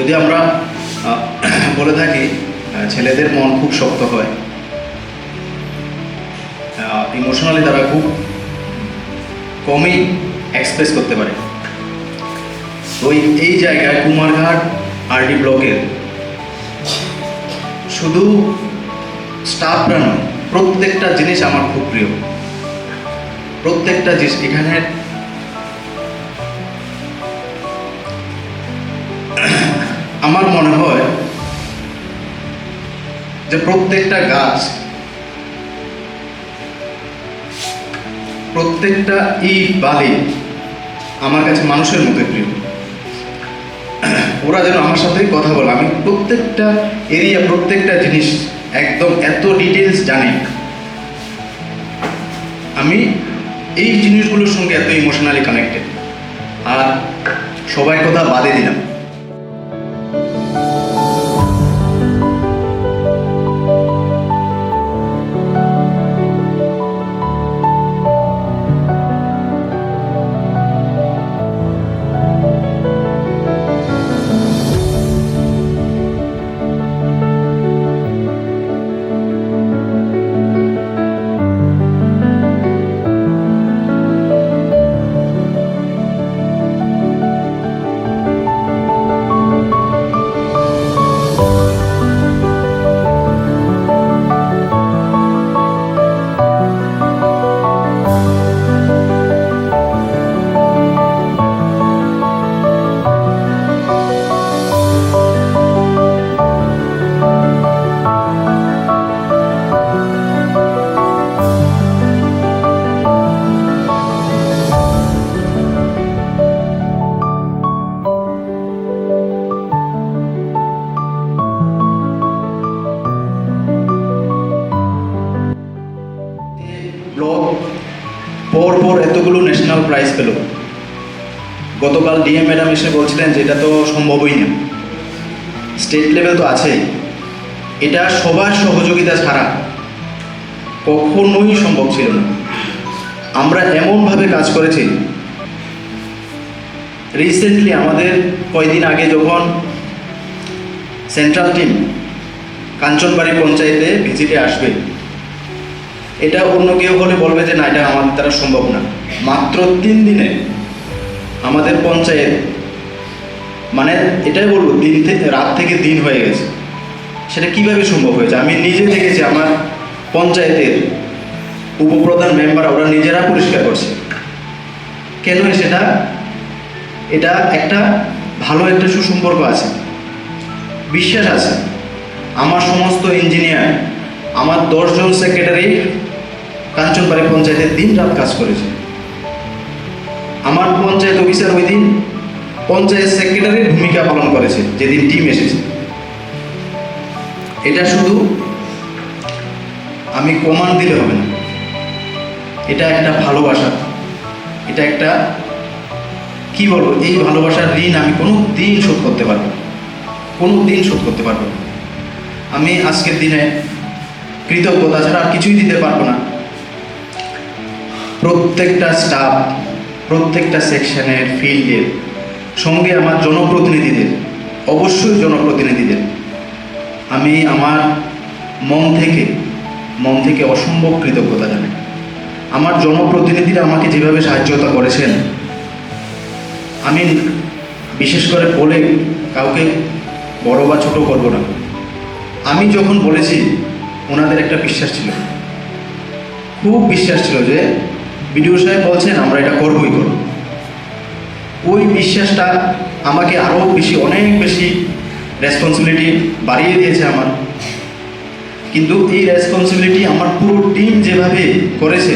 যদি আমরা বলে থাকি ছেলেদের মন খুব শক্ত হয়, ইমোশনালি তারা খুব কমই এক্সপ্রেস করতে পারে। তো এই জায়গায় কুমারঘাট আরডি ব্লকের শুধু স্টাফরা নয়, প্রত্যেকটা জিনিস আমার খুব প্রিয়। প্রত্যেকটা জিনিস এখানে আমার মনে হয় যে প্রত্যেকটা গাছ, প্রত্যেকটা ইট বালি আমার কাছে মানুষের মতো প্রিয়। ওরা যেন আমার সাথে কথা বলে। আমি প্রত্যেকটা এরিয়া, প্রত্যেকটা জিনিস একদম এত ডিটেলস জানি। আমি এই জিনিসগুলোর সঙ্গে এত ইমোশনালি কানেক্টেড। আর সবাই কথা বাদে দিলাম, ব্লক পর এতগুলো ন্যাশনাল প্রাইজ পেল। গতকাল ডিএম ম্যাডাম এসে বলছিলেন যে এটা তো সম্ভবই না, স্টেট লেভেল তো আছেই, এটা সবার সহযোগিতা ছাড়া কখনোই সম্ভব ছিল না। আমরা এমনভাবে কাজ করেছি। রিসেন্টলি আমাদের কয়েকদিন আগে যখন সেন্ট্রাল টিম কাঞ্চনবাড়ি পঞ্চায়েতে ভিজিটে আসবে, এটা অন্য কেউ হলে বলবে যে না, এটা আমাদের দ্বারা সম্ভব না। মাত্র 3 দিনে আমাদের পঞ্চায়েত, মানে এটাই বলবো, রাত থেকে দিন হয়ে গেছে। সেটা কিভাবে সম্ভব হয়েছে আমি নিজে দেখেছি। আমার পঞ্চায়েতের উপপ্রধান মেম্বার ওরা নিজেরা পরিষ্কার করছে। কেন সেটা? এটা একটা ভালো একটা সুসম্পর্ক আছে, বিশ্বাস আছে। আমার সমস্ত ইঞ্জিনিয়ার, আমার 10 জন সেক্রেটারি কাঞ্চনবাড়ি পঞ্চায়েতের দিন রাত কাজ করেছে। আমার পঞ্চায়েত অফিসার ওই দিন পঞ্চায়েত সেক্রেটারির ভূমিকা পালন করেছে যেদিন টিম এসেছে। এটা শুধু আমি কমান্ড দিলে হবে না, এটা একটা ভালোবাসা, এটা একটা কি বলবো, এই ভালোবাসার ঋণ আমি কোনো দিন শোধ করতে পারবো না, কোনো দিন শোধ করতে পারবো না। আমি আজকের দিনে কৃতজ্ঞতা ছাড়া আর কিছুই দিতে পারবো না। প্রত্যেকটা স্টাফ, প্রত্যেকটা সেকশনের, ফিল্ডের সঙ্গে আমার জনপ্রতিনিধিদের, অবশ্যই জনপ্রতিনিধিদের আমি আমার মন থেকে অসম্ভব কৃতজ্ঞতা জানাই। আমার জনপ্রতিনিধিরা আমাকে যেভাবে সাহায্যতা করেছেন, আমি বিশেষ করে বলে কাউকে বড় বা ছোট করব না। আমি যখন বলেছি ওনাদের একটা বিশ্বাস ছিল, খুব বিশ্বাস ছিল যে বিডিও সাহেব বলছেন আমরা এটা করবই করব। ওই বিশ্বাসটা আমাকে আরও বেশি, অনেক বেশি রেসপন্সিবিলিটি বাড়িয়ে দিয়েছে আমার। কিন্তু এই রেসপন্সিবিলিটি আমার পুরো টিম যেভাবে করেছে,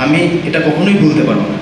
আমি এটা কখনোই ভুলতে পারবো না।